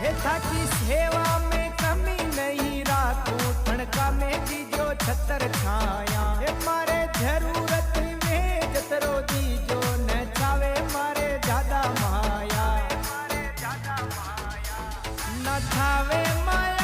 हे थाकी सेवा में कमी नहीं राखूं, ठणका में दीजो छतर छाया। हे मारे जरूरत में जतरो दीजो न चावे मारे ज्यादा माया, न थावे माया